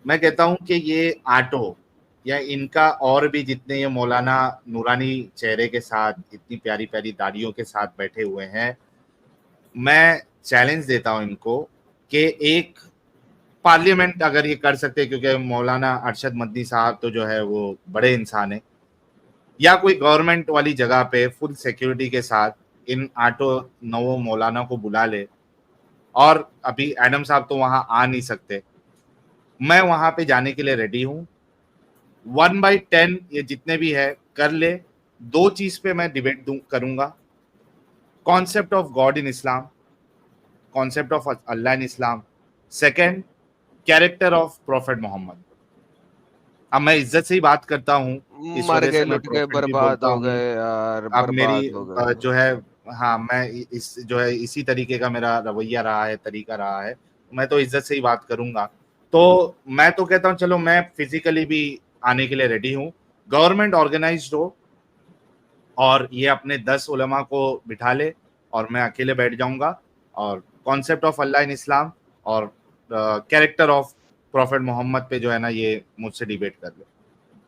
میں کہتا ہوں کہ یہ آٹو یا ان کا اور بھی جتنے یہ مولانا نورانی چہرے کے ساتھ اتنی پیاری پیاری داڑھیوں کے ساتھ بیٹھے ہوئے ہیں، میں چیلنج دیتا ہوں ان کو کہ ایک پارلیمنٹ اگر یہ کر سکتے، کیونکہ مولانا ارشد مدنی صاحب تو جو ہے وہ بڑے انسان ہیں، یا کوئی گورنمنٹ والی جگہ پہ فل سیکیورٹی کے ساتھ ان آٹو نو مولانا کو بلا لے. اور ابھی ایڈم صاحب تو وہاں آ نہیں سکتے، میں وہاں پہ جانے کے لیے ریڈی ہوں. 1/10 یہ جتنے بھی ہے کر لے. 2 چیز پہ میں ڈیبیٹ کروں گا: concept of God in Islam, concept of Allah in Islam. Second, character of prophet Muhammad. اب میں عزت سے ہی بات کرتا ہوں، اس مر وجہ گئے، سے میں لٹ گئے، پروفیٹ بھی برباد بولتا ہو ہوں. گئے یار، اب میری برباد ہو گئے. جو ہے ہاں میں جو ہے اسی طریقے کا میرا رویہ رہا ہے، طریقہ رہا ہے، میں تو عزت سے ہی بات کروں گا. تو میں تو کہتا ہوں چلو میں فزیکلی بھی آنے کے لیے ریڈی ہوں. گورنمنٹ آرگنائزڈ ہو اور یہ اپنے 10 علماء کو بٹھا لے اور میں اکیلے بیٹھ جاؤں گا، اور کانسیپٹ آف اللہ ان اسلام اور کیریکٹر آف پروفیٹ محمد پہ جو ہے نا یہ مجھ سے ڈیبیٹ کر لے.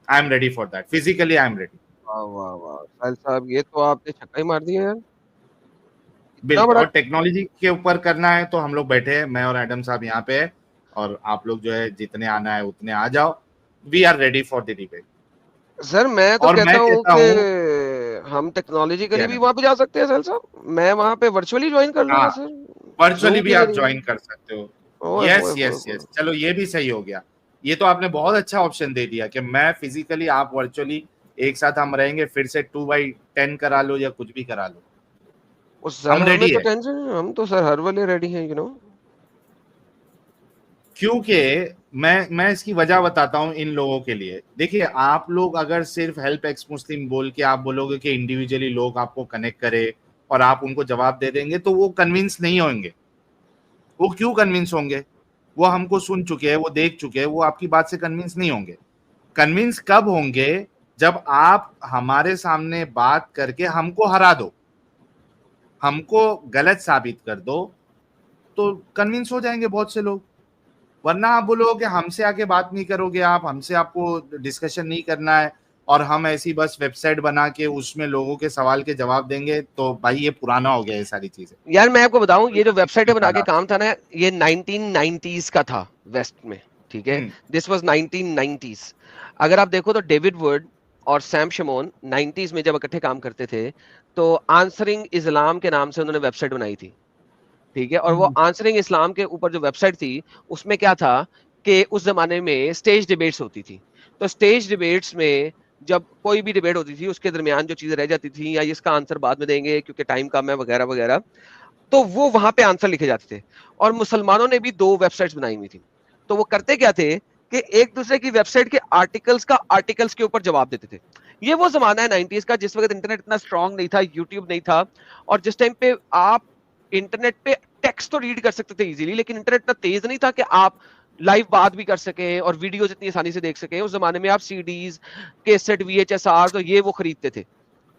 I am ready for that, physically I am ready. واہ واہ واہ ساحل صاحب، یہ تو آپ نے چھکا ہی مار دیا یار. اتنا بالکل. بڑا اور ٹیکنالوجی کے اوپر کرنا ہے تو ہم لوگ بیٹھے ہیں، میں اور ایڈم صاحب یہاں پہ ہے، اور آپ لوگ جو ہے جتنے آنا ہے اتنے آ جاؤ. We are ready for the debate. Sir, میں تو اور کہتا میں ہوں کہتا کہ ہوں ہم ٹیکنالوجیکلی کیا بھی نا، وہاں پہ جا سکتے ہیں ساحل صاحب. میں وہاں پہ ورچولی جوائن کر لوں ہاں گا سر. ورچولی زوم بھی کے آپ ذریعے. جوائن کر سکتے ہو. اوئے یس ہوئے ہوئے یس ہوئے. یس، چلو یہ بھی صحیح ہو گیا. یہ تو آپ نے بہت اچھا آپشن دے دیا کہ میں فزیکلی، آپ ورچولی، ایک ساتھ ہم رہیں گے. پھر سے 2/10 کرا لو یا کچھ بھی کرا لو، سر ہم ہمیں ریڈی تو ہے. ٹینشن ہے، ہم تو سر ہر والے ریڈی ہیں کیونکہ میں اس کی وجہ بتاتا ہوں ان لوگوں کے لیے. دیکھیے آپ لوگ اگر صرف ہیلپ ایکس مسلم بول کے آپ بولو گے کہ انڈیویجلی لوگ آپ کو کنیکٹ کرے اور آپ ان کو جواب دے دیں گے تو وہ کنونس نہیں ہوں گے. وہ کیوں کنونس ہوں گے؟ وہ ہم کو سن چکے ہیں، وہ دیکھ چکے ہیں، وہ آپ کی بات سے کنونس نہیں ہوں گے. کنونس کب ہوں گے؟ جب آپ ہمارے سامنے بات کر کے ہم کو ہرا دو، ہم کو غلط ثابت کر دو، تو کنونس ہو جائیں گے بہت سے لوگ. ورنہ آپ بولو کہ ہم سے آ کے بات نہیں کرو گے، آپ ہم سے، آپ کو ڈسکشن نہیں کرنا ہے، اور ہم ایسی بس ویب سائٹ بنا کے اس میں لوگوں کے سوال کے جواب دیں گے، تو بھائی یہ پرانا ہو گیا یہ ساری چیزیں. یار. میں آپ کو بتاؤں، یہ جو ویب سائٹ بنا کے نکالا. کام تھا نا، یہ 1990s کا تھا ویسٹ میں. ٹھیک ہے، دس واز 1990s. اگر آپ دیکھو تو ڈیوڈ ورڈ اور سیم شمون 90s میں جب اکٹھے کام کرتے تھے تو آنسرنگ اسلام کے نام سے انہوں نے ویب سائٹ بنائی تھی. ٹھیک ہے، اور وہ آنسرنگ اسلام کے اوپر جو ویب سائٹ تھی اس میں کیا تھا کہ اس زمانے میں اسٹیج ڈیبیٹس ہوتی تھی. تو اسٹیج ڈیبیٹس میں جب کوئی بھی ڈیبیٹ ہوتی تھی اس کے درمیان جو چیزیں رہ جاتی تھیں، یا اس کا آنسر بعد میں دیں گے کیونکہ ٹائم کم ہے وغیرہ وغیرہ، تو وہ وہاں پہ آنسر لکھے جاتے تھے. اور مسلمانوں نے بھی 2 ویب سائٹس بنائی ہوئی تھی. تو وہ کرتے کیا تھے کہ ایک دوسرے کی ویب سائٹ کے آرٹیکلس کے اوپر جواب دیتے تھے. یہ وہ زمانہ ہے 90s کا جس وقت انٹرنیٹ اتنا اسٹرانگ نہیں تھا، یوٹیوب نہیں تھا، اور جس ٹائم پہ آپ انٹرنیٹ پہ ٹیکسٹ تو ریڈ کر سکتے تھے ایزیلی، لیکن انٹرنیٹ اتنا تیز نہیں تھا کہ آپ لائیو بات بھی کر سکیں اور ویڈیوز اتنی آسانی سے دیکھ سکیں. اس زمانے میں آپ سی ڈیز، کیسٹ، VHS تو یہ وہ خریدتے تھے.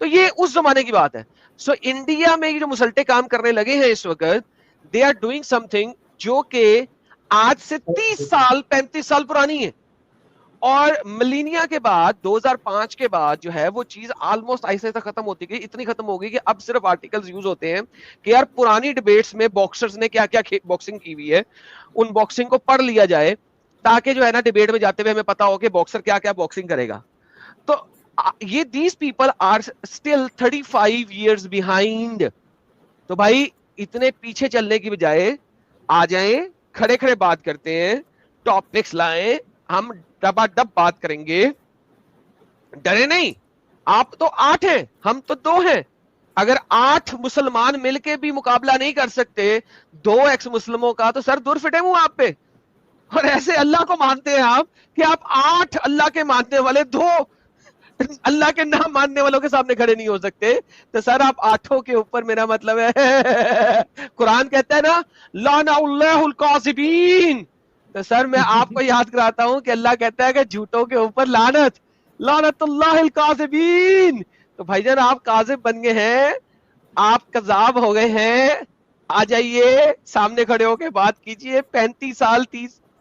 تو یہ اس زمانے کی بات ہے. سو انڈیا میں یہ جو مسلٹے کام کرنے لگے ہیں اس وقت، they are doing some thing جو کہ آج سے 30 سال 35 سال پرانی ہے. اور ملینیا کے بعد 2005 کے بعد جو ہے وہ چیز آلموسٹ ایسے ایسے ختم ہوتی گئی، اتنی ختم ہو گئی کہ اب صرف آرٹیکلز یوز ہوتے ہیں کہ یار پرانی ڈیبیٹس میں باکسرز نے کیا کیا باکسنگ کی ہوئی ہے، ان باکسنگ کو پڑھ لیا جائے تاکہ جو ہے نا ڈیبیٹ میں جاتے ہوئے ہمیں پتا ہو کہ باکسر کیا کیا باکسنگ کرے گا. تو یہ these people are still 35 years behind. تو بھائی اتنے پیچھے چلنے کی بجائے آ جائیں، کھڑے کھڑے بات کرتے ہیں، ٹاپکس لائیں، ہم ڈبا ڈب بات کریں گے. ڈرے نہیں. آپ تو 8 ہیں، ہم تو 2 ہیں. اگر 8 مسلمان مل کے بھی مقابلہ نہیں کر سکتے 2 ایکس مسلموں کا، تو سر دور فٹے ہوں آپ پہ. اور ایسے اللہ کو مانتے ہیں آپ کہ آپ 8 اللہ کے ماننے والے 2 اللہ کے نہ ماننے والوں کے سامنے کھڑے نہیں ہو سکتے. تو سر آپ 8 کے اوپر، میرا مطلب ہے قرآن کہتا ہے نا لعن اللہ القاذبین. تو سر میں آپ کو یاد کراتا ہوں کہ اللہ کہتا ہے کہ جھوٹوں کے اوپر لعنت، لعنت اللہ القاذبین. تو بھائی جان آپ کاذب بن گئے ہیں، آپ کذاب ہو گئے ہیں. آ جائیے سامنے کھڑے ہو کے بات کیجئے. 35 سال 30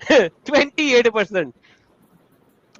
28%।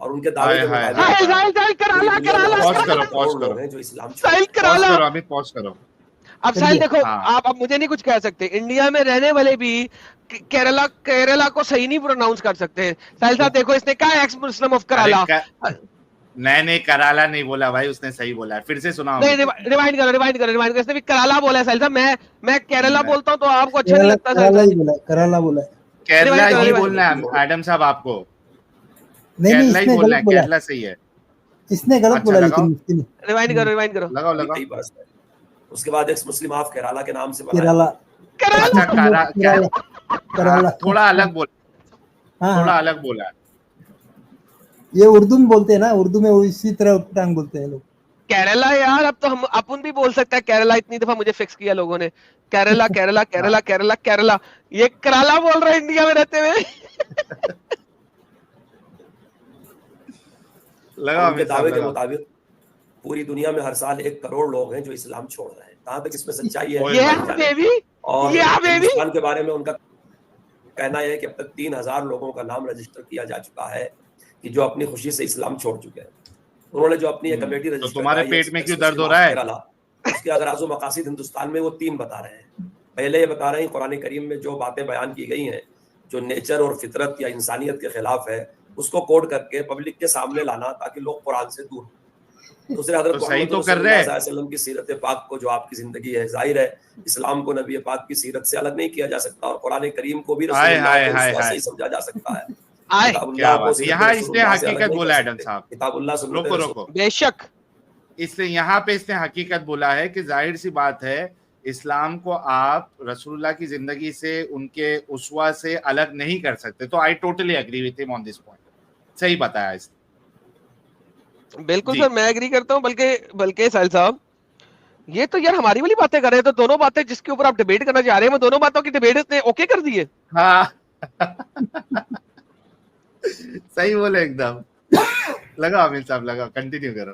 اور ان کے دعوے کے مطابق لوگ ہیں جو اسلام کرو. اب ساحل دیکھو, آپ اب مجھے نہیں کچھ کہہ سکتے, انڈیا میں رہنے والے بھی کیرلا کو صحیح نہیں پروناؤنس کر سکتے. ساحل صاحب دیکھو, اس نے کہا ایکس مسلم آف کرالا. نہیں کرالا نہیں بولا بھائی, اس نے صحیح بولا ہے. پھر سے سناؤ. ریوائنڈ کرو. اس نے بھی کرالا بولا ہے. ساحل صاحب میں کیرلا بولتا ہوں تو آپ کو اچھا نہیں لگتا. کرالا بولا, کیرلا ہی بولنا ہے ایڈم صاحب آپ کو. نہیں اس نے غلط بولا, کیرلا صحیح ہے, اس نے غلط بولا. لیکن ریوائنڈ کرو. لگاؤ. اس کے بعد ایکس مسلم آف کیرالا کے نام سے تھوڑا الگ بولا ہے. یہ اردو میں بولتے ہیں نا, اردو میں اسی طرح ٹانگ بولتے ہیں لوگ. کیرلا یار, اب تو ہم اپن بھی بول سکتا ہے کیرلا. اتنی دفعہ مجھے فکس کیا لوگوں نے, کیرلا. یہ کرالا بول رہے ہیں انڈیا میں رہتے ہوئے. ان کے دعوے کے مطابق پوری دنیا میں ہر سال 1 کروڑ لوگ ہیں جو اسلام چھوڑ رہے ہیں. کہاں تک اس میں سچائی ہے؟ اور ہندوستان کے بارے میں ان کا کہنا ہے کہ اب تک 3000 لوگوں کا نام رجسٹر کیا جا چکا ہے کہ جو اپنی خوشی سے اسلام چھوڑ چکے ہیں. انہوں نے جو اپنی ایک کمیٹی رجسٹر, تمہارے پیٹ میں کیوں درد ہو رہا ہے؟ اس کے اغراض و مقاصد ہندوستان میں وہ 3 بتا رہے ہیں. پہلے یہ بتا رہے ہیں قرآن کریم میں جو باتیں بیان کی گئی ہیں جو نیچر اور فطرت یا انسانیت کے خلاف ہے, اس کو کوڈ کر کے پبلک کے سامنے لانا تاکہ لوگ قرآن سے دور. دوسرے حضرت محمد صلی اللہ علیہ وسلم کی سیرت پاک کو, جو آپ کی زندگی ہے, ظاہر ہے اسلام کو نبی پاک کی سیرت سے الگ نہیں کیا جا سکتا, اور قرآن کریم کو بھی رسول اللہ سے ہی سمجھا جا سکتا ہے. یہاں اس نے حقیقت بولا ہے ایڈم صاحب. کتاب اللہ روکو. بے شک اس لیے یہاں پہ اس نے حقیقت بولا ہے کہ ظاہر سی بات ہے اسلام کو آپ رسول اللہ کی زندگی سے, ان کے اسوہ سے الگ نہیں کر سکتے. تو I totally agree with him on this point. صحیح بتایا اس نے. بالکل سر, میں ایگری کرتا ہوں. بلکہ ساحل صاحب یہ تو یار ہماری والی باتیں کر رہے ہیں, تو دونوں باتیں جس کے اوپر آپ ڈیبیٹ کرنا چاہ رہے ہیں, وہ دونوں باتوں کی ڈیبیٹ اس نے اوکے کر دی ہے. ہاں صحیح بولے ایک دم. لگا عامر صاحب, لگا, کنٹینیو کرو.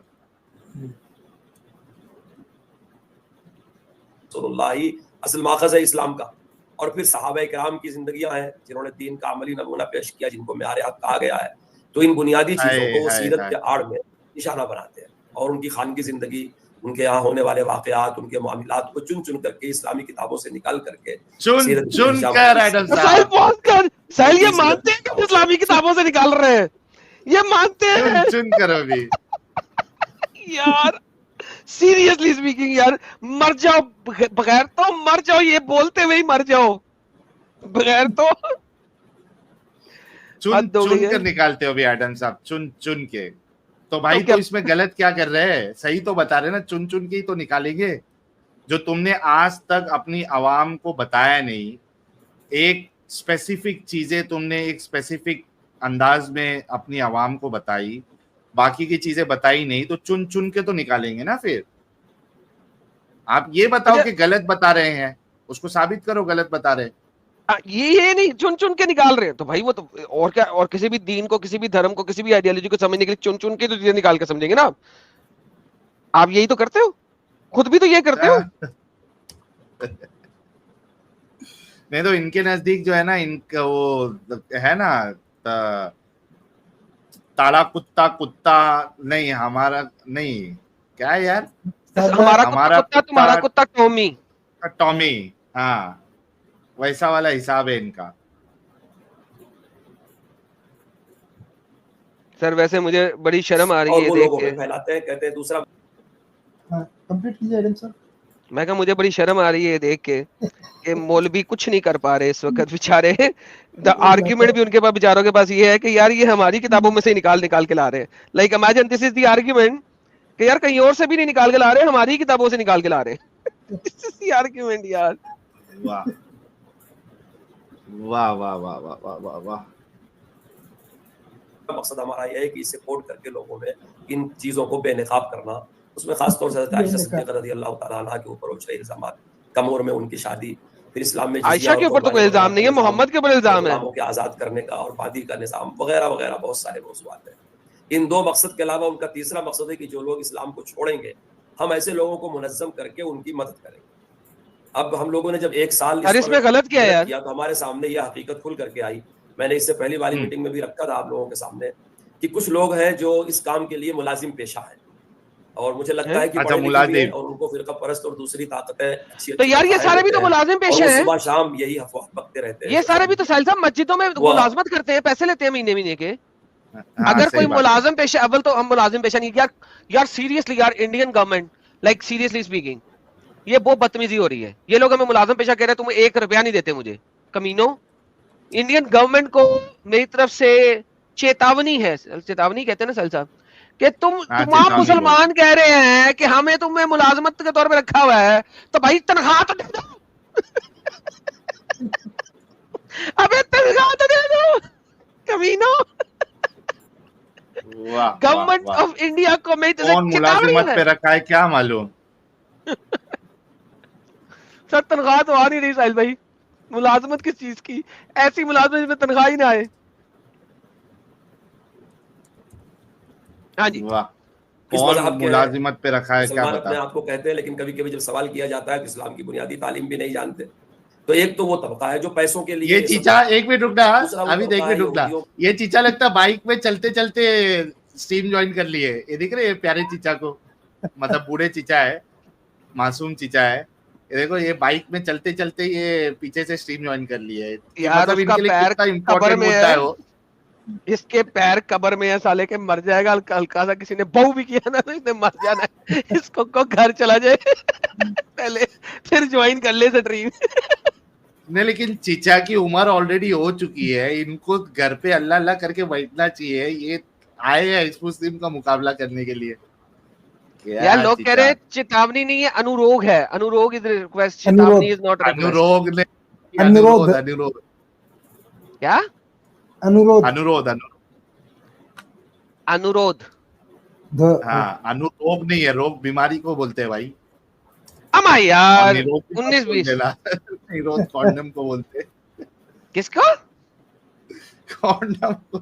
رسول اللہ ہی اصل ماخذ ہے اسلام کا, اور پھر صحابہ کرام کی زندگیاں ہیں جنہوں نے دین کا عملی نمونہ پیش کیا, جن کو معیار حق کہا گیا ہے. تو ان بنیادی چیزوں کو وہ سیرت کے آڑ میں نشانہ بناتے ہیں, اور ان کی خانگی زندگی, ان کے یہاں ہونے والے واقعات, ان کے معاملات کو چن کر کے اسلامی کتابوں سے نکال کر کے ساحل یہ مانتے ہیں کہ اسلامی کتابوں سے نکال رہے ہیں, یہ مانتے ہیں. چن کرو بھی یار سیریسلی اسپیکنگ یار, مر جاؤ بغیر تو مر جاؤ, یہ بولتے ہوئے ہی مر جاؤ بغیر تو. چن کر نکالتے ہو بھی ایڈم صاحب, چن کے. تو بھائی تو اس میں غلط کیا کر رہے ہیں؟ صحیح تو بتا رہے نا, چن کے ہی تو نکالیں گے. جو تم نے آج تک اپنی عوام کو بتایا نہیں, ایک اسپیسیفک چیزیں تم نے ایک اسپیسیفک انداز میں اپنی عوام کو بتائی, باقی کی چیزیں بتائی نہیں, تو چن کے تو نکالیں گے نا. پھر آپ یہ بتاؤ کہ غلط بتا رہے ہیں, اس کو ثابت کرو غلط بتا رہے. یہ نہیں چن کے نکال رہے ہیں تو بھائی وہ تو اور کیا, اور کسی بھی دین کو, کسی بھی دھرم کو, کسی بھی آئیڈیالوجی کو سمجھنے کے لیے چن کے تو چیزیں نکال کے سمجھیں گے نا. آپ یہی تو کرتے ہو, خود بھی تو یہ کرتے ہو. نہیں تو ان کے نزدیک جو ہے نا, ان کا وہ ہے نا تالا کتا نہیں, ہمارا نہیں, کیا ہے یار, ہمارا کتا تمہارا کتا ٹامی. ہاں ویسا والا حساب ہے ان کا. سر ویسے مجھے بڑی شرم آ رہی ہے دیکھ کے. پھیلاتے ہیں, کہتے ہیں دوسرا. کمپلیٹ کیجئے ایڈم صاحب. میں کہا مجھے بڑی شرم آ رہی ہے دیکھ کے کہ مولوی کچھ نہیں کر پا رہے اس وقت بیچارے. آرگیومنٹ بھی ان کے پاس بیچاروں کے پاس یہ ہے کہ یار یہ ہماری کتابوں میں سے نکال کے لا رہے ہیں. Like imagine this is the argument کہ یار کہیں اور سے بھی نہیں نکال کے لا رہے, ہماری کتابوں سے نکال کے لا رہے ہیں. دس از دی آرگیومنٹ یار. واہ واہ واہ واہ واہ واہ واہ واہ. مقصد ہمارا یہ ہے کہ اسے کوڈ کر کے لوگوں میں ان چیزوں کو بے نقاب کرنا, اس میں خاص طور سے حضرت عائشہ صدیقہ رضی اللہ تعالیٰ عنہ کے اوپر اچھے الزامات, کم عمر میں ان کی شادی, پھر اسلام میں عائشہ کے اوپر تو کوئی الزام نہیں ہے, محمد کے اوپر الزام ہے, غلاموں کے آزاد کرنے کا اور وادی کا نظام وغیرہ وغیرہ, بہت سارے موضوعات ہیں. ان 2 مقصد کے علاوہ ان کا تیسرا مقصد ہے کہ جو لوگ اسلام کو چھوڑیں گے, ہم ایسے لوگوں کو منظم کر کے ان کی مدد کریں گے. اب ہم لوگوں نے جب 1 سال اس میں غلط کیا ہے تو ہمارے سامنے یہ حقیقت کھل کر کے آئی. میں نے اس سے پہلی والی میٹنگ میں بھی رکھا تھا آپ لوگوں کے سامنے کہ کچھ لوگ ہیں جو اس کام کے لیے ملازم پیشہ ہیں اور مجھے لگتا ہے کہ اچھا، پڑھے لکھے بھی ہیں ملازم، اور ان کو فرقہ پرست اور دوسری طاقتیں اچھی تو یار یہ سارے بھی تو ملازم پیشے اور وہ ہیں، صبح شام یہی افواہ بکتے رہتے ہیں. یہ سارے بھی تو ساحل صاحب مسجدوں میں ملازمت کرتے ہیں، پیسے لیتے ہیں مہینے کے. اگر کوئی ملازم پیشہ، اول تو ہم ملازم پیشہ نہیں. یار سیریسلی یار Indian government like seriously speaking یہ بہت بدتمیزی ہو رہی ہے. یہ لوگ ہمیں ملازم پیشہ کہہ رہے ہیں، تمہیں 1 روپیہ نہیں دیتے مجھے. کمینو، انڈین گورنمنٹ کو میری طرف سے چیتاونی ہے، چیتاونی کہتے ہیں نا ساحل صاحب، کہ تم آپ مسلمان کہہ رہے ہیں کہ ہمیں تمہیں ملازمت کے طور پہ رکھا ہوا ہے تو بھائی تنخواہ تو دے دو. ابے تنخواہ تو دے دو کمینو. گورنمنٹ آف انڈیا کو میں کون ملازمت پہ رکھا ہے کیا معلوم. سر تنخواہ تو آ نہیں رہی ساحل بھائی. ملازمت کس چیز کی؟ ایسی ملازمت جس میں تنخواہ ہی نہ آئے. ہاں جی، کون ملازمت پہ رکھا ہے کیا مسلمان بتا. اپنے آپ کو کہتے ہیں، لیکن کبھی کبھی جب سوال کیا جاتا ہے کہ اسلام کی بنیادی تعلیم بھی نہیں جانتے. تو ایک تو وہ طبقہ ہے جو پیسوں کے لیے، یہ چیچا ایک منٹ رکنا، ابھی ایک منٹ رکنا. یہ چیچا لگتا بائک میں چلتے چلتے اسٹریم جوائن کر لیے. یہ دیکھ رہے پیارے چیچا کو، مطلب بوڑھے چیچا ہے، معصوم چیچا ہے. یہ دیکھو یہ بائک میں چلتے چلتے یہ پیچھے سے اسٹریم جوائن کر لیے. مطلب ان کے لیے کتنا امپورٹنٹ ہوتا ہے وہ. اس کے پیر قبر میں ہے سالے کے، مر جائے گا. ہلکا سا کسی نے بہو بھی کیا نا تو اس نے مر جانا ہے. اس کو گھر چلا جائے پہلے، پھر جوائن کر لے اسٹریم. نہیں لیکن چیچا کی عمر آلریڈی ہو چکی ہے، ان کو گھر پہ اللہ اللہ کر کے بیٹھنا چاہیے. یہ آئے ہیں اس مسلم کا مقابلہ کرنے کے لیے. یار لوگ کہہ رہے چیتاونی نہیں ہے، انوروگ ہے. انوروگ از ریکویسٹ، چیتاونی از ناٹ ریکویسٹ. انوروگ نے انورودھ کیا؟ انورودھ انورودھ. ہاں انوروگ نہیں ہے، روگ بیماری کو بولتے ہیں بھائی. اما یار 19-20 کانڈم کو بولتے. کس کو؟ کانڈم کو.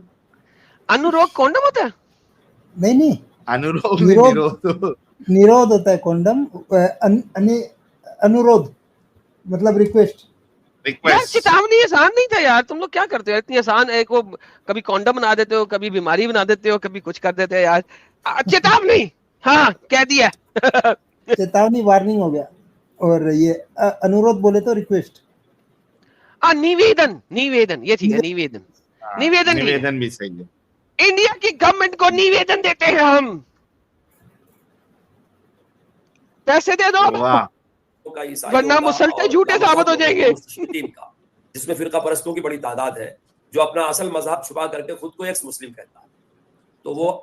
انوروگ کانڈم ہوتا ہے؟ نہیں انوروگ نیرودھ ہوتا ہے کانڈم. انورودھ مطلب ریکویسٹ. یار چیتاونی آسان نہیں تھا یار. تم لوگ کیا کرتے ہو اتنی آسان ہے کو، کبھی کانڈم بنا دیتے ہو، کبھی بیماری بنا دیتے ہو، کبھی کچھ کر دیتے ہو یار. چیتاونی ہاں کہہ دیا. چیتاونی وارننگ ہو گیا. اور یہ انورودھ بولے تو ریکویسٹ. نیویدن یہ ٹھیک ہے. نیویدن بھی صحیح ہے. انڈیا کی گورنمنٹ کو نیویدن دیتے ہیں ہم، پیسے دے دو ورنہ مسلطے جھوٹے ثابت ہو جائیں گے. جس میں فرقہ پرستوں کی بڑی تعداد ہے جو اپنا اصل مذہب چھپا کر کے خود کو ایکس مسلم کہتا ہے. تو وہ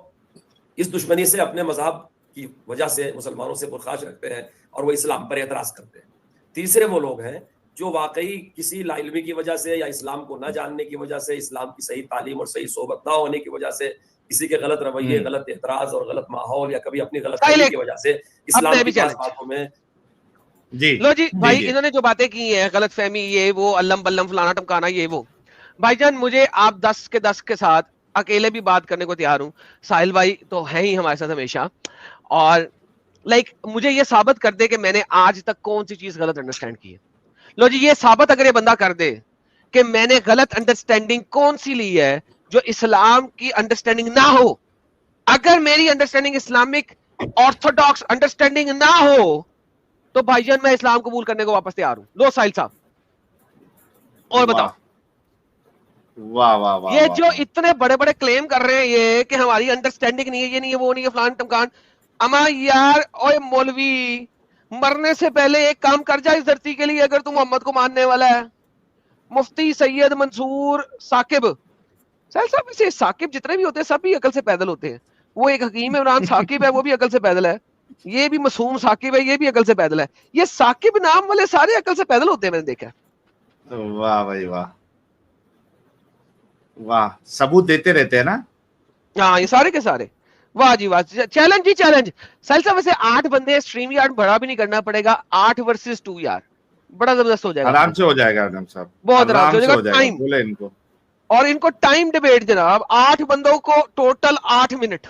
اس دشمنی سے اپنے مذہب کی وجہ سے مسلمانوں سے پرخاش رکھتے ہیں اور وہ اسلام پر اعتراض کرتے ہیں. تیسرے وہ لوگ ہیں جو واقعی کسی لا علمی کی وجہ سے یا اسلام کو نہ جاننے کی وجہ سے، اسلام کی صحیح تعلیم اور صحیح صحبت نہ ہونے کی وجہ سے، کسی کے غلط رویے، غلط اعتراض اور غلط ماحول یا کبھی اپنی غلط فہمی کی وجہ سے اسلام کی باتوں میں لو جی بھائی انہوں نے جو باتیں کی ہیں، غلط فہمی، یہ وہ علم بلم فلانا ٹمکانا، یہ وہ. بھائی جان مجھے آپ 10 کے ساتھ اکیلے بھی بات کرنے کو تیار ہوں. ساحل بھائی تو ہیں ہی ہمارے ساتھ ہمیشہ، اور لائک مجھے یہ ثابت کر دے کہ میں نے آج تک کون سی چیز غلط انڈرسٹینڈ کی ہے. لو جی یہ ثابت اگر یہ بندہ کر دے کہ میں نے غلط انڈرسٹینڈنگ کون سی لی ہے جو اسلام کی انڈرسٹینڈنگ نہ ہو. اگر میری انڈرسٹینڈنگ اسلامک آرتھوڈاکس انڈرسٹینڈنگ نہ ہو تو بھائی جان میں اسلام قبول کرنے کو واپس تیار ہوں. لو ساحل صاحب اور بتاؤ. واہ یہ جو اتنے بڑے بڑے کلیم کر رہے ہیں یہ کہ ہماری انڈرسٹینڈنگ نہیں ہے، یہ نہیں ہے، وہ نہیں ہے، فلان ٹمکان. اما یار اوے مولوی مرنے سے پہلے ایک کام کر جا اس دھرتی کے لیے اگر تو محمد کو ماننے والا ہے. مفتی سید منصور ثاقب ساحل صاحب، اسے ثاقب جتنے بھی ہوتے ہیں سب بھی عقل سے پیدل ہوتے ہیں. وہ ایک حکیم عمران ثاقب ہے، وہ بھی عقل سے پیدل ہے. یہ بھی معصوم ثاقب ہے، یہ بھی عقل سے پیدل ہے. یہ ثاقب نام والے سارے عقل سے پیدل ہوتے ہیں، میں نے دیکھا. واہ بھائی واہ ثبوت دیتے رہتے ہیں نا. ہاں یہ سارے کے سارے. واہ جی واہ. چیلنج جی چیلنج. ساحل صاحب ویسے 8 بندے اسٹریم یارڈ بڑا بھی نہیں کرنا پڑے گا. 8 ورسز 2 یار بڑا زبردست ہو جائے گا. آرام سے ہو جائے گا آدم صاحب، بہت آرام سے ہو جائے گا. ٹائم بولے ان کو، اور ان کو ٹائم ڈیبیٹ جناب. 8 بندوں کو ٹوٹل 8 منٹ.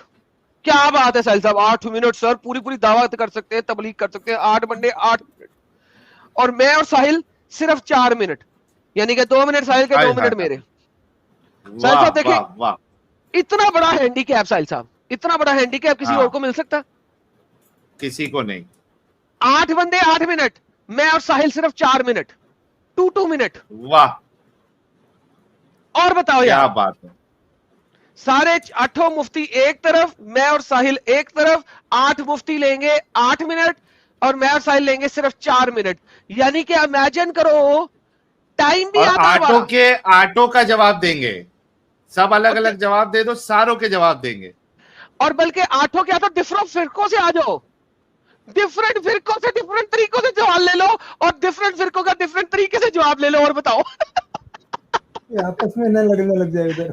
کیا بات ہے ساحل صاحب، 8 منٹ سر. پوری دعوت کر سکتے ہیں، تبلیغ کر سکتے ہیں. 8 بندے 8 منٹ، اور میں اور ساحل صرف 4 منٹ، یعنی کہ 2 منٹ ساحل کے 2 منٹ میرے. ساحل صاحب دیکھیں اتنا بڑا ہینڈی کیپ ساحل صاحب, اتنا بڑا ہینڈی کیپ کسی اور کو مل سکتا؟ کسی کو نہیں. 8 بندے 8 منٹ, میں اور ساحل صرف 4 منٹ, 2 منٹ. واہ اور بتاؤ کیا یار, بات ہے. سارے 8 مفتی ایک طرف, میں اور ساحل ایک طرف, 8 مفتی لیں گے 8 منٹ, اور میں اور ساحل لیں گے صرف 4 منٹ. یعنی کہ امیجن کرو, ٹائم بھی اور آتا ہمارا. آٹوں کا جواب دیں گے, سب الگ الگ جواب دے دو, ساروں کے جواب دیں گے. اور بلکہ 8 کیا تھا, ڈفرنٹ فرقوں سے آ جاؤ, ڈفرنٹ فرقوں سے ڈفرنٹ طریقوں سے جواب لے لو, اور ڈفرنٹ فرقوں کا ڈفرنٹ طریقے سے جواب لے لو, اور بتاؤ آپس میں نہ لگنے لگ جائے ادھر.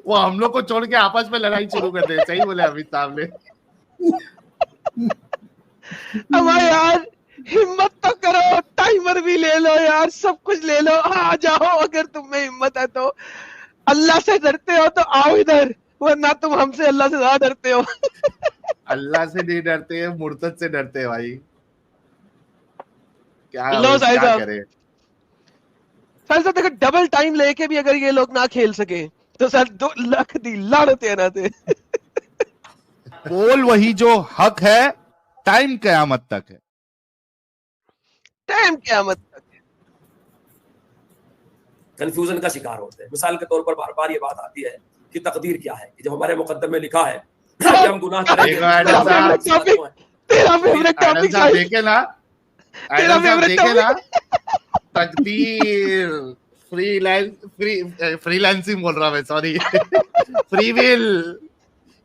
وہ ہم لوگ کو چھوڑ کے آپس میں لڑائی شروع کر دے. صحیح بولے حمید صاحب نے. ہمارے یار ہمت تو کرو, ٹائمر بھی لے لو یار, سب کچھ لے لو, آ جاؤ. اگر تم میں ہمت ہے تو, اللہ سے ڈرتے ہو تو آؤ ادھر, ورنہ تم ہم سے اللہ سے زیادہ ڈرتے ہو. اللہ سے نہیں ڈرتے, مرتد سے ڈرتے بھائی. کیا لو ساحل صاحب, کرے. ساحل صاحب دیکھو, ڈبل ٹائم لے کے بھی اگر یہ لوگ نہ کھیل سکے تو سر 2 لاکھ دی لڑتے نہ تھے. بول وہی جو حق ہے, ٹائم قیامت تک ہے. ٹائم قیامت تک کنفیوژن کا شکار ہوتے ہیں. مثال کے طور پر بار بار یہ بات آتی ہے کہ تقدیر کیا ہے, کہ جب ہمارے مقدم میں لکھا ہے کہ ہم گناہ کریں گے. تیرا فیوریٹ ٹاپک دیکھے نا, دیکھے نا, تقدیر, فری لینسنگ بول رہا میں, سوری, فری ول,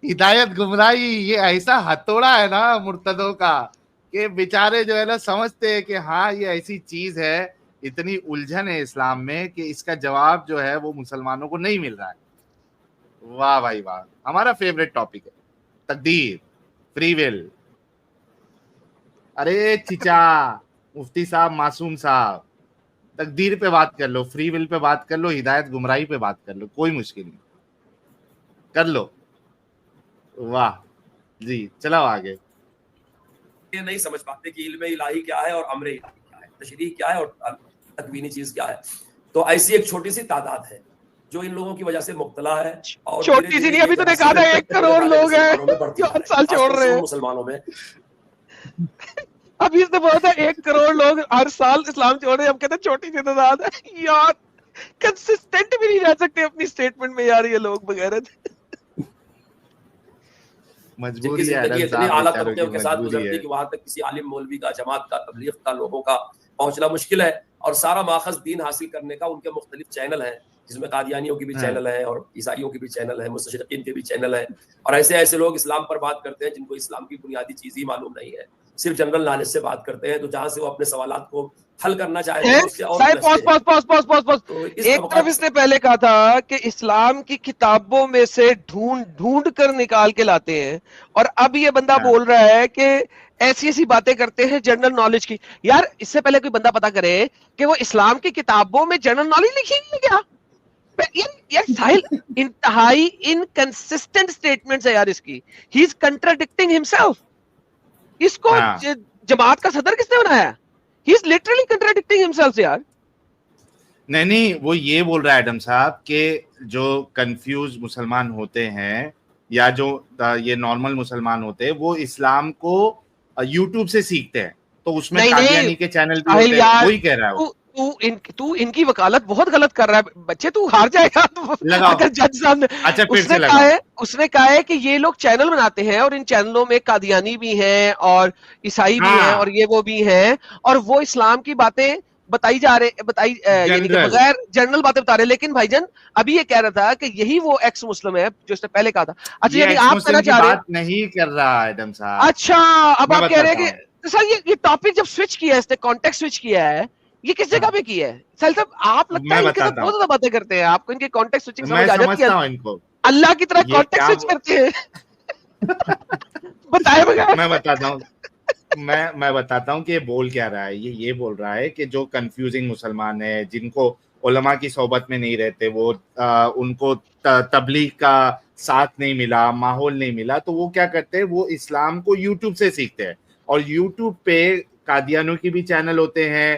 ہدایت, گمراہی, یہ ایسا ہتھوڑا ہے نا مرتدوں کا کہ بیچارے جو ہے نا سمجھتے ہیں کہ ہاں یہ ایسی چیز ہے, اتنی الجھن ہے اسلام میں کہ اس کا جواب جو ہے وہ مسلمانوں کو نہیں مل رہا ہے. واہ بھائی واہ, ہمارا فیوریٹ ٹاپک ہے تقدیر, فری ول. ارے چچا مفتی صاحب, معصوم صاحب, تقدیر پہ بات کر لو, فری ول پہ بات کر لو, ہدایت گمراہی پہ بات کر لو, کوئی مشکل نہیں, کر لو. واہ جی, چلاؤ آگے. یہ نہیں سمجھ پاتے کہ علم الہی کیا ہے اور امر الہی کیا ہے, تشریع کیا ہے اور تکوینی چیز کیا ہے. تو ایسی ایک چھوٹی سی تعداد ہے جو ان لوگوں کی وجہ سے مبتلا ہے, اور چھوٹی سی نہیں, ابھی تو نے کہا تھا 1 کروڑ لوگ ہیں 4 سال چھوڑ رہے ہیں مسلمانوں میں. ابھی اس نے بولا تھا 1 کروڑ لوگ ہر سال اسلام چھوڑ رہے ہیں, اب کہتے ہیں چھوٹی سی تعداد ہے. یار کنسسٹنٹ بھی نہیں رہ سکتے اپنی اسٹیٹمنٹ میں یار یہ لوگ وغیرہ. جن کی زندگی اتنے اعلیٰ طبقوں کے ساتھ گزرتی کہ وہاں تک کسی عالم مولوی کا, جماعت کا, تبلیغ کا, لوگوں کا پہنچنا مشکل ہے. اور سارا ماخذ دین حاصل کرنے کا ان کے مختلف چینل ہیں, جس میں قادیانیوں کی بھی چینل ہے, اور عیسائیوں کی بھی چینل ہے, مستشرقین کے بھی چینل ہے. اور ایسے لوگ اسلام پر بات کرتے ہیں جن کو اسلام کی بنیادی چیز ہی معلوم نہیں ہے, صرف جنرل نالج سے بات کرتے ہیں. تو جہاں سے وہ اپنے سوالات کو حل کرنا چاہتے ہیں, اس سے اور ایک طرف اس نے پہلے کہا تھا کہ اسلام کی کتابوں میں سے ڈھونڈ کر نکال کے لاتے ہیں, اور اب یہ بندہ بول رہا ہے کہ ایسی باتیں کرتے ہیں جنرل نالج کی. یار اس سے پہلے کوئی بندہ پتا کرے کہ وہ اسلام کی کتابوں میں جنرل نالج لکھی ہوئی ہے کیا. یار ساحل انتہائی انکنسسٹنٹ سٹیٹمنٹس ہے یار اس کی. ہی از کنٹراڈکٹنگ ہمسیلف. اس کو جماعت کا صدر کس نے بنایا؟ ہی از لٹرلی کنٹراڈکٹنگ ہمسیلف یار. نہیں, وہ یہ بول رہا ہے ایڈم صاحب کہ جو کنفیوز مسلمان ہوتے ہیں یا جو یہ نارمل مسلمان ہوتے ہیں, وہ اسلام کو یوٹیوب سے سیکھتے ہیں, تو اس میں قادیانی کے چینل بھی ہوتے ہیں. وہی کہہ رہا ہے تو ان کی وکالت بہت غلط کر رہا ہے بچے, تو ہار جائے گا اگر جج صاحب نے. اس نے کہا ہے کہ یہ لوگ چینل بناتے ہیں, اور ان چینلوں میں قادیانی بھی ہیں اور عیسائی بھی ہیں اور یہ وہ بھی ہیں, اور وہ اسلام کی باتیں بتائی جا رہے, یعنی کہ بغیر جنرل باتیں بتا رہے. لیکن بھائی جان ابھی یہ کہہ رہا تھا کہ یہی وہ ایکس مسلم ہے جو اس نے پہلے کہا تھا. اچھا یعنی آپ کہنا چاہ رہے ہیں نہیں کر رہا ایڈم صاحب. اچھا اب آپ کہہ رہے ہیں کہ سر یہ ٹاپک جب سوئچ کیا ہے, اس نے کانٹیکٹ سوئچ کیا ہے, یہ کس جگہ پہ کیا ہے ساحل صاحب؟ آپ لگتا ہے ان کے ساتھ بہت زیادہ باتیں کرتے ہیں, آپ کو ان کے کانٹیکٹ سوئچنگ سمجھ آ جاتی ہے, اللہ کی طرح کانٹیکٹ سوئچ کرتے ہیں. بتائے بغیر میں بتاتا ہوں کہ یہ بول کیا رہا ہے. یہ بول رہا ہے کہ جو کنفیوزنگ مسلمان ہیں, جن کو علماء کی صحبت میں نہیں رہتے, وہ ان کو تبلیغ کا ساتھ نہیں ملا, ماحول نہیں ملا, تو وہ کیا کرتے ہیں, وہ اسلام کو یوٹیوب سے سیکھتے ہیں. اور یوٹیوب پہ قادیانوں کی بھی چینل ہوتے ہیں,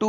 2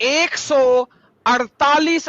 148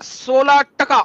16%।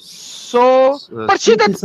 100%,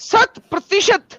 100%।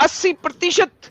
80%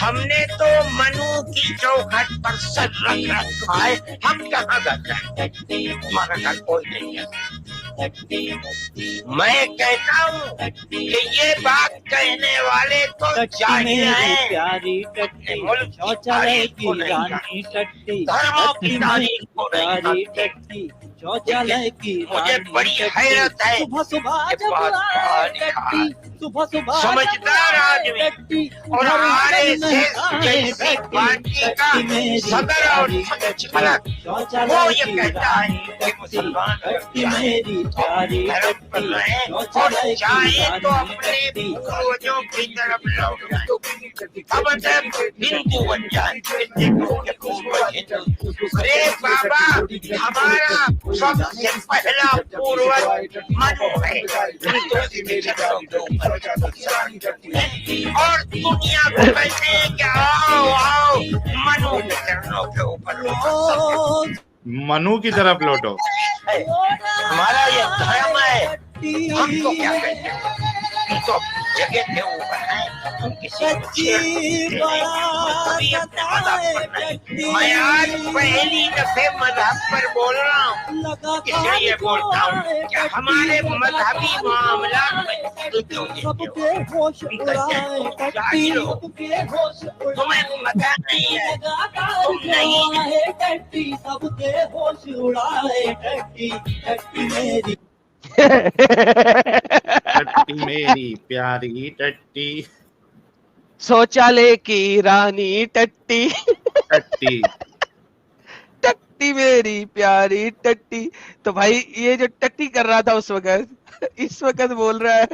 ہم نے تو منو کی چوکھٹ پر سر رکھ رکھا ہے, ہم کہاں گھر ہمارا گھر کوئی نہیں ہے. میں کہتا ہوں کہ یہ بات کہنے والے تو جاہل ہیں, پیاری ٹٹی ملک کی شوچالے تاریخ کو کی نہیں رانی ٹٹی, دھرموں کی تاریخ کو نہیں پیاری جانتے. ٹٹی شوچالے کی مجھے رانی بڑی ٹٹی, حیرت ہے صبح صبح کہ جب بات آئے کہاں لکھا ٹٹی, ہے. صبح صبح سمجھدار آدمی ٹٹی اور گھر آر گھر ایس میں ایس آئے جیسی ٹٹی, پارٹی کا ٹٹی میری صدر اور پیاری سچ ٹٹی غلط شوچالے وہ یہ کی کہتا ہے رانی کہ ٹٹی, مسلمان ٹٹی میری پیاری دھرم پر ٹٹی رہیں اور شوچالے کی چاہے تو رانی اپنے ٹٹی. پوروجوں کی طرف لوٹ جائیں, اب تک ہندو بن جائیں, ہندو کے پوروج ہندو. ارے بابا, ہمارا سب سے پہلا پوروج منو ہے, ہندو کے چرنوں کے اوپر, اور دنیا کو کہتے ہیں کہ آؤ آؤ منو کے چرنوں کے اوپر. منو کی طرف لوٹو. ہمارا یہ دھرم ہے, ہم تو کیا کہتے ہیں, ہم تو جگہ کے اوپر ہیں, ہم کسی کو چھیڑتے نہیں, کبھی اپنے مذہب پر نہیں. میں آج پہلی دفعہ مذہب پر بول رہا ہوں, اس لیے بولتا ہوں کہ ہمارے مذہبی معاملات میں جاہل ہو, تمہیں پتہ نہیں ہے, تم نہیں سب کے ہوش اڑائے ٹٹی, ٹٹی میری ٹٹی میری پیاری ٹٹی, شوچالے کی رانی ٹٹی, ٹٹی. ٹٹی میری پیاری ٹٹی. تو بھائی یہ جو ٹٹی کر رہا تھا اس وقت بول رہا ہے,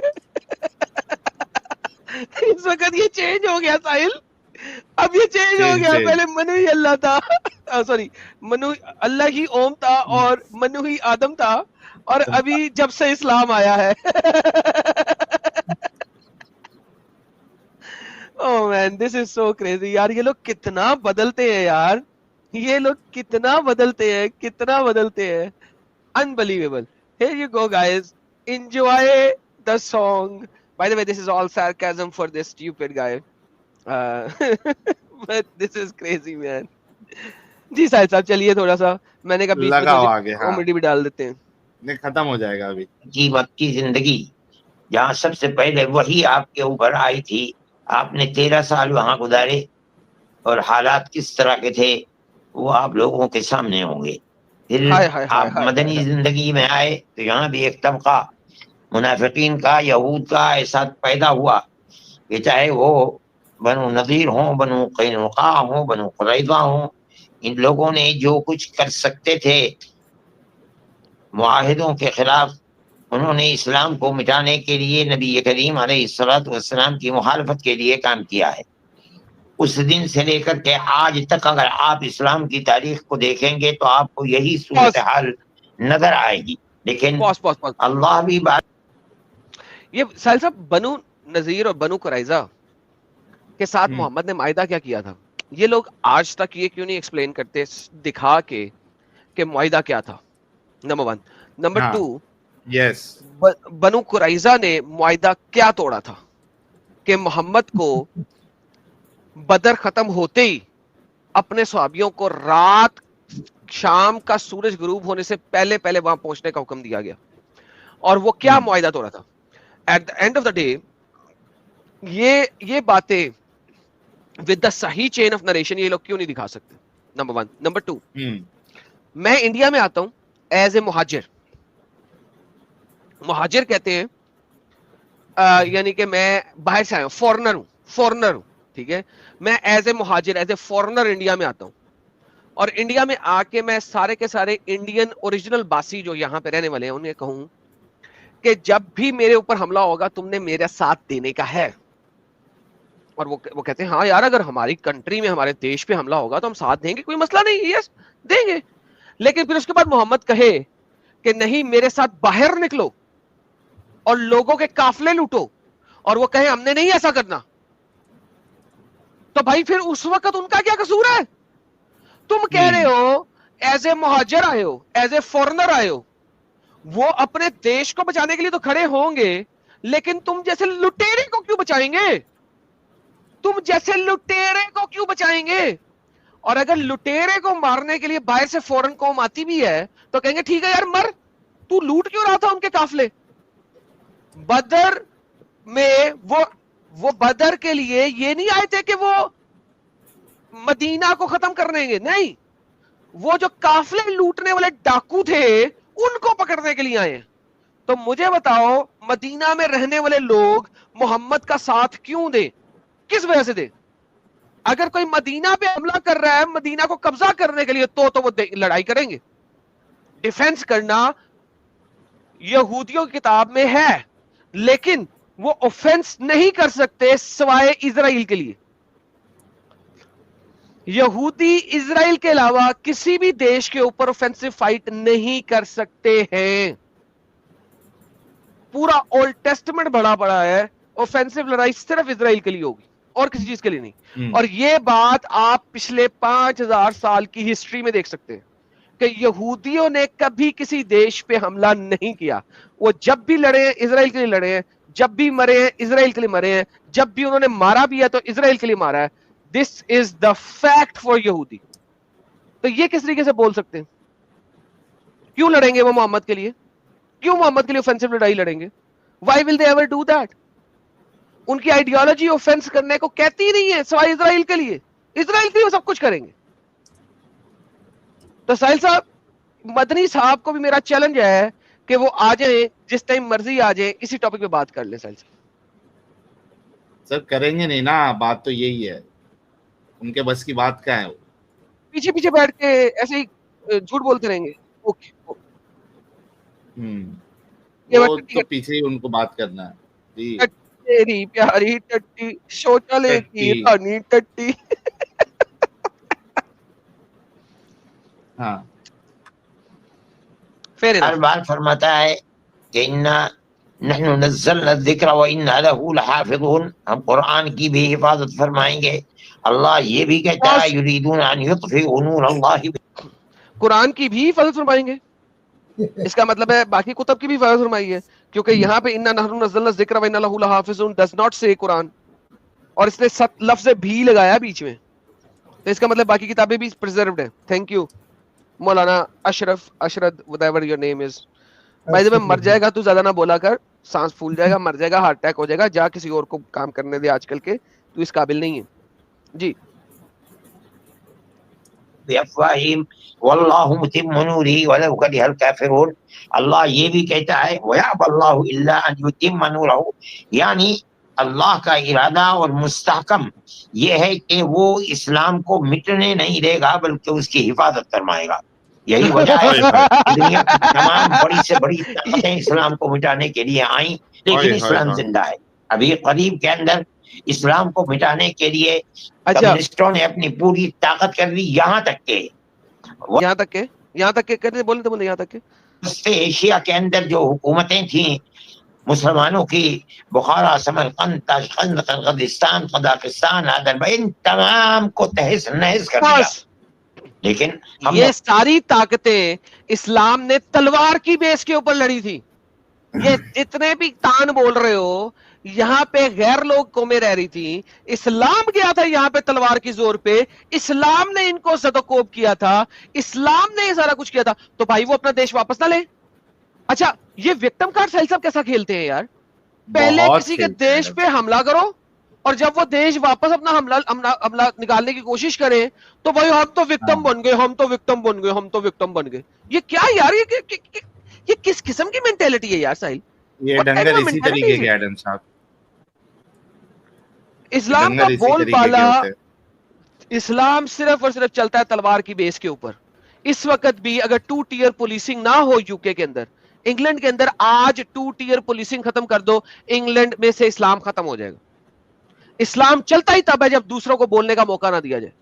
اس وقت یہ چینج ہو گیا ساحل, اب یہ چینج ہو گیا. پہلے منو ہی اللہ تھا, سوری منو اللہ ہی اوم تھا اور منو ہی آدم تھا, اور ابھی جب سے اسلام آیا ہے. Oh man, this is so crazy. یار یہ لوگ کتنا بدلتے ہیں یار, یہ لوگ کتنا بدلتے ہیں, کتنا بدلتے ہیں. Unbelievable. Here you go guys. Enjoy the song. By the way, this is all sarcasm for this stupid guy. But this is crazy man. جی ساحل صاحب چلیے تھوڑا سا, میں نے کہا بیچ میں تھوڑی کامیڈی بھی ڈال دیتے ہیں. نہیں ختم ہو جائے گا ابھی. جی وقت کی زندگی جہاں سب سے پہلے وہی آپ کے اوپر آئی تھی, آپ نے 13 سال وہاں گزارے, اور حالات کس طرح کے تھے وہ آپ لوگوں کے سامنے ہوں گے. پھر آپ مدنی زندگی میں آئے تو یہاں بھی ایک طبقہ منافقین کا, یہود کا ایسا پیدا ہوا کہ چاہے وہ بنو نذیر ہوں, بنو قینقاع ہوں, بنو قریظہ ہوں, ان لوگوں نے جو کچھ کر سکتے تھے معاہدوں کے خلاف, انہوں نے اسلام کو مٹانے کے لیے نبی کریم علیہ الصلوۃ والسلام کی مخالفت کے لیے کام کیا ہے. اس دن سے لے کر کے آج تک اگر آپ اسلام کی تاریخ کو دیکھیں گے تو آپ کو یہی صورتحال نظر آئے گی. لیکن اللہ بھی بات, یہ ساحل صاحب بنو نذیر اور بنو قریظہ کے ساتھ محمد نے معاہدہ کیا کیا تھا, یہ لوگ آج تک یہ کیوں نہیں ایکسپلین کرتے دکھا کے کہ معاہدہ کیا تھا؟ نمبر 1. نمبر 2, یس, بنو قریظہ نے معاہدہ کیا توڑا تھا کہ محمد کو بدر ختم ہوتے ہی اپنے صحابیوں کو رات شام کا سورج غروب ہونے سے پہلے وہاں پہنچنے کا حکم دیا گیا, اور وہ کیا معاہدہ توڑا تھا؟ At the end of the day یہ باتیں ود دا صحیح چین آف نریشن یہ لوگ کیوں نہیں دکھا سکتے؟ نمبر 1. نمبر 2, میں انڈیا میں آتا ہوں ایز اے مہاجر کہتے ہیں, یعنی کہ میں باہر سے آیا ہوں, فورنر ہوں, ٹھیک ہے, میں ایز اے مہاجر, ایز اے فورنر انڈیا میں آتا ہوں, اور انڈیا میں آ کے میں سارے کے سارے انڈین اوریجنل باسی جو یہاں پہ رہنے والے ہیں انہیں کہوں کہ جب بھی میرے اوپر حملہ ہوگا تم نے میرا ساتھ دینے کا ہے. اور وہ کہتے ہیں ہاں یار, اگر ہماری کنٹری میں ہمارے دیش پہ حملہ ہوگا تو ہم ساتھ دیں گے, کوئی مسئلہ نہیں, یس دیں گے. لیکن پھر اس کے بعد محمد کہے کہ نہیں میرے ساتھ باہر نکلو اور لوگوں کے قافلے لوٹو, اور وہ کہے ہم نے نہیں ایسا کرنا, تو بھائی پھر اس وقت ان کا کیا قصور ہے؟ تم کہہ رہے ہو ایز اے مہاجر آئے ہو, ایز اے فورنر آئے ہو, وہ اپنے دیش کو بچانے کے لیے تو کھڑے ہوں گے, لیکن تم جیسے لٹیرے کو کیوں بچائیں گے؟ تم جیسے لٹیرے کو کیوں بچائیں گے؟ اور اگر لٹیرے کو مارنے کے لیے باہر سے فورن قوم آتی بھی ہے تو کہیں گے ٹھیک ہے یار مر، تو لوٹ کیوں رہا تھا ان کے قافلے؟ بدر میں وہ بدر کے لیے یہ نہیں آئے تھے کہ وہ مدینہ کو ختم کرنے گے، نہیں، وہ جو قافلے لوٹنے والے ڈاکو تھے ان کو پکڑنے کے لیے آئے ہیں۔ تو مجھے بتاؤ مدینہ میں رہنے والے لوگ محمد کا ساتھ کیوں دیں؟ کس وجہ سے دیں؟ اگر کوئی مدینہ پہ حملہ کر رہا ہے مدینہ کو قبضہ کرنے کے لیے تو وہ لڑائی کریں گے۔ ڈیفینس کرنا یہودیوں کی کتاب میں ہے، لیکن وہ اوفینس نہیں کر سکتے سوائے اسرائیل کے لیے۔ یہودی اسرائیل کے علاوہ کسی بھی دیش کے اوپر اوفینسو فائٹ نہیں کر سکتے ہیں۔ پورا اولڈ ٹیسٹمنٹ بڑا بڑا ہے، اوفینسو لڑائی صرف اسرائیل کے لیے ہوگی اور کسی چیز کے لیے نہیں۔ اور یہ بات آپ پچھلے 5000 سال کی ہسٹری میں دیکھ سکتے ہیں کہ یہودیوں نے کبھی کسی دیش پہ حملہ نہیں کیا۔ وہ جب بھی لڑے ہیں اسرائیل کے لیے لڑے ہیں، جب بھی مرے ہیں اسرائیل کے لیے مرے ہیں، جب بھی انہوں نے مارا بھی ہے تو اسرائیل کے لیے مارا ہے۔ دس از دا فیکٹ فار یہودی۔ تو یہ کس طریقے سے بول سکتے ہیں؟ کیوں لڑیں گے وہ محمد کے لیے؟ کیوں محمد کے لیے اوفینسو لڑائی لڑیں گے؟ Why will they ever do that? ان کی آئیڈیالوجی اوفینس کرنے کو کہتی ہی نہیں ہے سوائے اسرائیل کے لیے۔ اسرائیل کے لیے وہ سب کچھ کریں گے۔ تو ساحل صاحب، مدنی صاحب کو بھی میرا چیلنج ہے کہ وہ آ جائیں، جس ٹائم مرضی آ جائیں، اسی ٹاپک پہ بات کر لیں۔ ساحل صاحب سر کریں گے نہیں نا، بات تو یہی ہے، ان کے بس کی بات کیا ہے؟ پیچھے پیچھے بیٹھ کے ایسے ہی جھوٹ بولتے رہیں گے۔ اوکے، وہ تو پیچھے ہی ان کو بات کرنا ہے۔ جی تیری پیاری ٹٹی شوچالے کی رانی ٹٹی۔ ہاں، ہر بار فرماتا ہے کہ نحن نزلنا الذکر وإنا له لحافظون، ہم قرآن کی بھی حفاظت فرمائیں گے۔ اللہ یہ بھی کہتا ہے یریدون ان یطفئوا نور اللہ، قرآن کی بھی حفاظت فرمائیں گے۔ اس کا مطلب ہے باقی کتب کی بھی حفاظت فرمائی ہے، کیونکہ یہاں پہ انا نحن نزلنا الذکر وانا لہ لحافظون ڈز ناٹ سے قرآن، اور اس نے لفظ بھی لگایا بیچ میں، تو اس کا مطلب باقی کتابیں بھی پریزروڈ ہیں۔ Thank you Maulana اشرد whatever your name is۔ بھائی جب مر جائے گا تو زیادہ نہ بولا کر، سانس پھول جائے گا، مر جائے گا، ہارٹ اٹیک ہو جائے گا، جا کسی اور کو کام کرنے دے، آج کل کے تو اس قابل نہیں ہے۔ جی بافواہہم واللہ متم نورہ ولو کرہ الکافرون، اللہ یہ بھی کہتا ہے ویأبی اللہ الا ان یتم نورہ، یعنی اللہ کا ارادہ اور مستحکم یہ ہے کہ وہ اسلام کو مٹنے نہیں دے گا بلکہ اس کی حفاظت فرمائے گا۔ یہی وجہ ہے کہ دنیا کی تمام بڑی سے بڑی طاقتیں اسلام کو مٹانے کے لیے آئیں، لیکن اسلام زندہ ہے۔ ابھی قریب کے اندر اسلام کو مٹانے کے لیے کمیونسٹوں نے اپنی پوری طاقت کر دی، یہاں تک کہ ایشیا کے اندر جو حکومتیں تھیں مسلمانوں کی، بخارا، سمرقند، تاشقند، قزاقستان، قزاقستان، ان تمام کو تہس نہس کر دیا۔ لیکن یہ ساری طاقتیں اسلام نے تلوار کی بیس کے اوپر لڑی تھی۔ یہ جتنے بھی تان بول رہے ہو، یہاں پہ غیر لوگ قومیں رہ رہی تھی، اسلام گیا تھا یہاں پہ تلوار کی زور پہ، اسلام نے ان کو زد و کوب کیا تھا، اسلام نے یہ سارا کچھ کیا تھا، تو بھائی وہ اپنا دیش واپس نہ لے۔ اچھا یہ وکٹم کارڈ ساحل صاحب کیسا کھیلتے ہیں یار؟ پہلے کسی کے دیش پہ حملہ کرو، اور جب وہ دیش واپس اپنا حملہ نکالنے کی کوشش کریں تو بھائی ہم تو وکٹم بن گئے، ہم تو وکٹم بن گئے، ہم تو وکٹم بن گئے۔ یہ کیا یار، یہ کس قسم کی مینٹیلٹی ہے یار ساحل؟ یہ ڈنگر اسی طریقے کے ایڈم صاحب، اسلام کا بول بالا، اسلام صرف اور صرف چلتا ہے تلوار کی بیس کے اوپر۔ اس وقت بھی اگر 2 ٹیئر پولیسنگ نہ ہو یو کے اندر، انگلینڈ کے اندر آج 2 ٹیئر پولیسنگ ختم کر دو، انگلینڈ میں سے اسلام ختم ہو جائے گا۔ اسلام چلتا ہی تب ہے جب دوسروں کو بولنے کا موقع نہ دیا جائے۔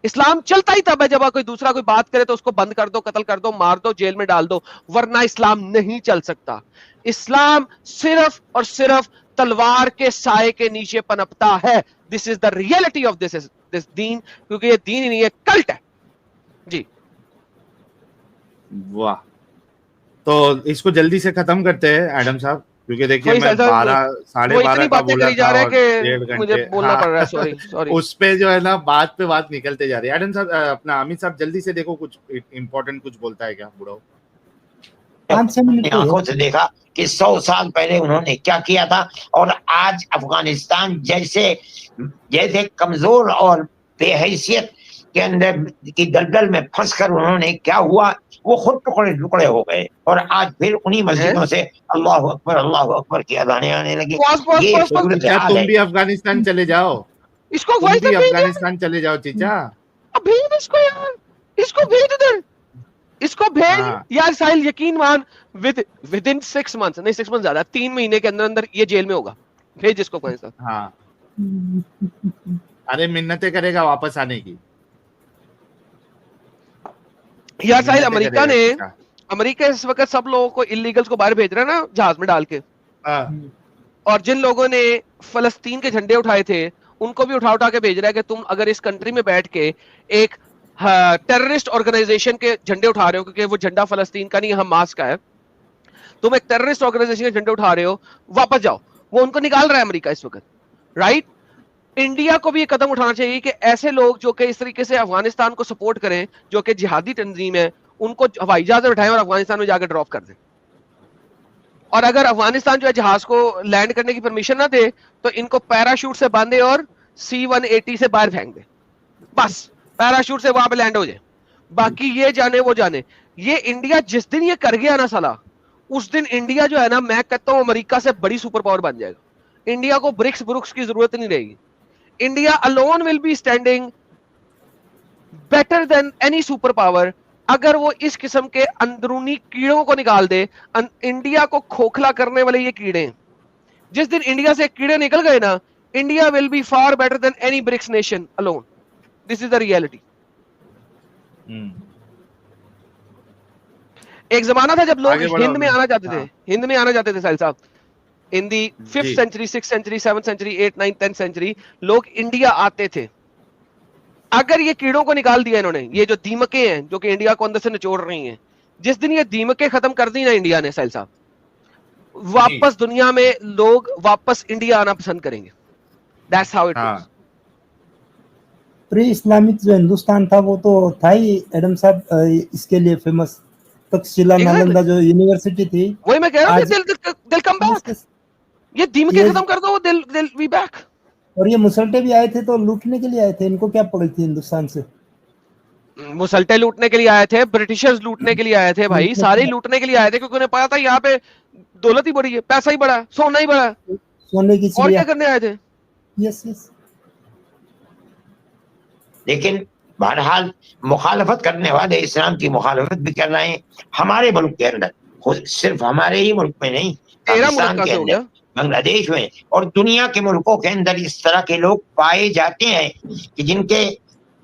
اسلام چلتا ہی تب ہے جب کوئی دوسرا کوئی بات کرے تو اس کو بند کر دو، قتل کر دو، مار دو، جیل میں ڈال دو، ورنہ اسلام نہیں چل سکتا۔ اسلام صرف اور صرف تلوار کے سائے کے نیچے پنپتا ہے۔ دس از دا ریئلٹی آف دس دین، کیونکہ یہ دین ہی نہیں ہے، کلٹ ہے۔ جی واہ، تو اس کو جلدی سے ختم کرتے ہیں ایڈم صاحب، کیونکہ دیکھیے میں 12:30 کا بولا تھا اور 1.5 مجھے بولنا پڑ رہا ہے, سوری اس پہ جو ہے نا بات پہ بات نکلتے جا رہی ہے. ایڈم صاحب اپنا عامر صاحب جلدی سے دیکھو کچھ امپورٹنٹ کچھ بولتا ہے کیا بڑھو. آنکھوں سے دیکھا کہ 100 سال پہلے انہوں نے کیا کیا تھا, اور آج افغانستان جیسے کمزور اور بے حیثیت کے اندر کی دلدل میں پھنس کر انہوں نے کیا ہوا, وہ خود ٹکڑے ہو گئے, اور آج پھر انہی مسجدوں سے اللہ اکبر کی اذانیں آنے لگی. یہ کیا تم بھی افغانستان چلے جاؤ, تم بھی افغانستان چلے جاؤ چیچا, اس کو بھیج یار. ساحل یقین مان within 6 months, نہیں 6 months زیادہ, 3 مہینے کے اندر یہ جیل میں ہوگا. بھیج اس کو افغانستان. ہاں ارے منتیں کرے گا واپس آنے کی. یار ساحل امریکہ اس وقت سب لوگوں کو اللیگلز کو باہر بھیج رہا ہے نا جہاز میں ڈال کے, اور جن لوگوں نے فلسطین کے جھنڈے اٹھائے تھے ان کو بھی اٹھا کے بھیج رہا ہے کہ تم اگر اس کنٹری میں بیٹھ کے ایک ٹیررسٹ آرگنائزیشن کے جھنڈے اٹھا رہے ہو, کیونکہ وہ جھنڈا فلسطین کا نہیں حماس کا ہے, تم ایک ٹیررسٹ آرگنائزیشن کے جھنڈے اٹھا رہے ہو, واپس جاؤ. وہ ان کو نکال رہا ہے امریکہ اس وقت, رائٹ. انڈیا کو بھی یہ قدم اٹھانا چاہیے کہ ایسے لوگ جو کہ اس طریقے سے افغانستان کو سپورٹ کریں, جو کہ جہادی تنظیم ہے, ان کو ہوائی جہاز سے اٹھائیں اور افغانستان میں جا کے ڈراپ کر دیں. اور اگر افغانستان جو ہے جہاز کو لینڈ کرنے کی پرمیشن نہ دے تو ان کو پیراشوٹ سے باندھے اور C-180 سے باہر پھینک دے, بس پیراشوٹ سے وہاں پہ لینڈ ہو جائے. باقی یہ جانے وہ جانے. یہ انڈیا جس دن یہ کر گیا نا سلا, اس دن انڈیا جو ہے نا, میں کہتا ہوں امریکہ سے بڑی سپر پاور بن جائے گا. انڈیا کو برکس کی ضرورت نہیں رہے گی. India alone will be standing better than any super power. اگر وہ اس قسم کے اندرونی کیڑوں کو نکال دے. انڈیا کو کھوکھلا کرنے والے یہ کیڑے, جس دن انڈیا سے کیڑے نکل گئے نا, India will be far better than any BRICS nation alone. This is the reality. ایک زمانہ تھا جب لوگ ہند میں آنا چاہتے تھے ساحل صاحب, in the 5th century, 6th century, 7th century, 8th, 9th, 10th century لوگ انڈیا آتے تھے. اگر یہ کیڑوں کو نکال دیا انہوں نے, یہ جو دیمکیں ہیں جو کہ انڈیا کو اندر سے نچوڑ رہی ہیں, جس دن یہ دیمکیں ختم کر دی نا انڈیا نے ساحل صاحب, واپس دنیا میں لوگ واپس انڈیا آنا پسند کریں گے. That's how it is. Pre Islamic جو ہندوستان تھا وہ تو تھا ہی ایڈم صاحب اس کے لیے فیمس. تکشیلا نالندہ جو یونیورسٹی تھی, وہی میں کہہ رہا ہوں دل کم بیک. یہ دیمکیں ختم کر دو, دل وی بیک. اور یہ مسلٹے بھی آئے تھے تو لوٹنے کے لیے آئے تھے, ان کو کیا پکڑی تھی ہندوستان سے؟ مسلٹے لوٹنے کے لیے آئے تھے, برٹشرز لوٹنے کے لیے آئے تھے بھائی, سارے لوٹنے کے لیے آئے تھے, کیونکہ انہیں پتا تھا یہاں پہ دولت ہی بڑی ہے, پیسہ ہی بڑا ہے, سونا ہی بڑا ہے, سونے کی اور کیا کرنے آئے تھے. یس. لیکن بہرحال مخالفت کرنے والے اسلام کی مخالفت بھی کر رہے ہیں ہمارے ملک کے اندر, صرف ہمارے ہی ملک میں نہیں, پاکستان کے اندر, بنگلہ دیش میں, اور دنیا کے ملکوں کے اندر اس طرح کے لوگ پائے جاتے ہیں کہ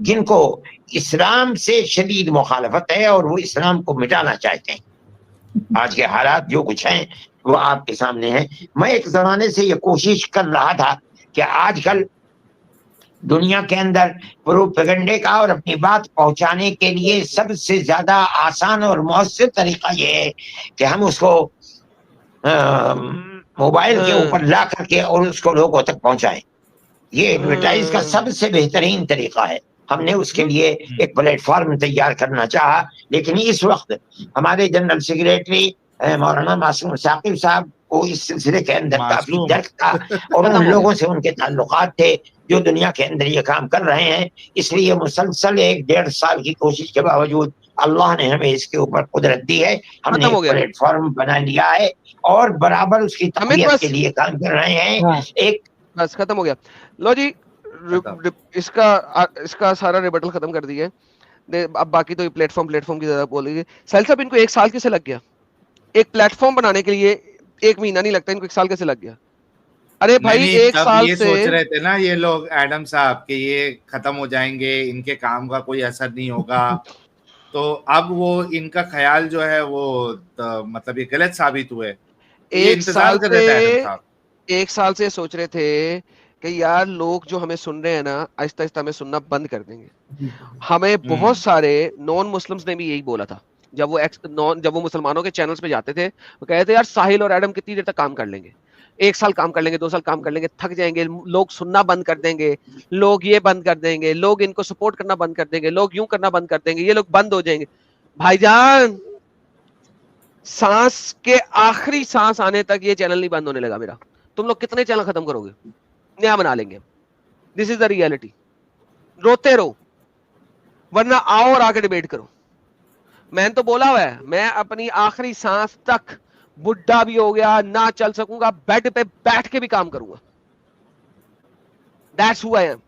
جن کو اسلام سے شدید مخالفت ہے اور وہ اسلام کو مٹانا چاہتے ہیں. آج کے حالات جو کچھ ہیں وہ آپ کے سامنے ہیں. میں ایک زمانے سے یہ کوشش کر رہا تھا کہ آج کل دنیا کے اندر پروپیگنڈے کا اور اپنی بات پہنچانے کے لیے سب سے زیادہ آسان اور مؤثر طریقہ یہ ہے کہ ہم اس کو موبائل کے اوپر لا کر کے اور اس کو لوگوں تک پہنچائیں. یہ ایڈورٹائز کا سب سے بہترین طریقہ ہے. ہم نے اس کے لیے ایک پلیٹ فارم تیار کرنا چاہا, لیکن اس وقت ہمارے جنرل سیکریٹری مولانا معصوم ثاقب صاحب کو اس سلسلے کے اندر کافی درک تھا, اور ان لوگوں سے ان کے تعلقات تھے جو دنیا کے اندر یہ کام کر رہے ہیں. اس لیے مسلسل 1.5 سال کی کوشش کے باوجود اللہ نے ہمیں اس کے اوپر قدرت دی ہے. ہم نے پلیٹ فارم بنا لیا ہے اور برابر اس کی تقویت کے لیے کام کر رہے ہیں. ایک بس ختم ہو گیا. لو جی, اس کا سارا ریبٹل ختم کر دیے. اب باقی تو پلیٹ فارم کی زیادہ بول رہی ہے. ساحل صاحب ان کو 1 سال کیسے لگ گیا؟ ایک پلیٹ فارم بنانے کے لیے 1 مہینہ نہیں لگتا, ان کو 1 سال کیسے لگ گیا؟ ارے بھائی 1 سال یہ سے سوچ رہے تھے نا یہ لوگ ایڈم صاحب کہ یہ ختم ہو جائیں گے, ان کے کام کا کوئی اثر نہیں ہوگا, تو اب وہ ان کا خیال جو ہے وہ مطلب یہ غلط ثابت ہوئے. 1 سال سے سوچ رہے تھے کہ یار لوگ جو ہمیں سن رہے ہیں نا آہستہ ہمیں سننا بند کر دیں گے. ہمیں بہت سارے نان مسلمز نے بھی یہی بولا تھا, جب وہ مسلمانوں کے چینلز پہ جاتے تھے وہ کہتے تھے یار ساحل اور ایڈم کتنی دیر تک کام کر لیں گے, 1 سال کام کر لیں گے, 2 سال کام کر لیں گے, تھک جائیں گے, لوگ سننا بند کر دیں گے, لوگ یہ بند کر دیں گے, لوگ ان کو سپورٹ کرنا بند کر دیں گے, لوگ یوں کرنا بند کر دیں گے, یہ لوگ بند ہو جائیں گے. بھائی جان سانس کے آخری سانس آنے تک یہ چینل نہیں بند ہونے لگا میرا. تم لوگ کتنے چینل ختم کرو گے, نیا بنا لیں گے. دس از دا ریئلٹی. روتے رہو ورنہ آؤ اور آ کے ڈیبیٹ کرو. میں نے تو بولا ہوا ہے میں اپنی آخری سانس تک بڈھا بھی ہو گیا نہ چل سکوں گا بیڈ پہ بیٹھ کے بھی کام کروں گا. That's who I am.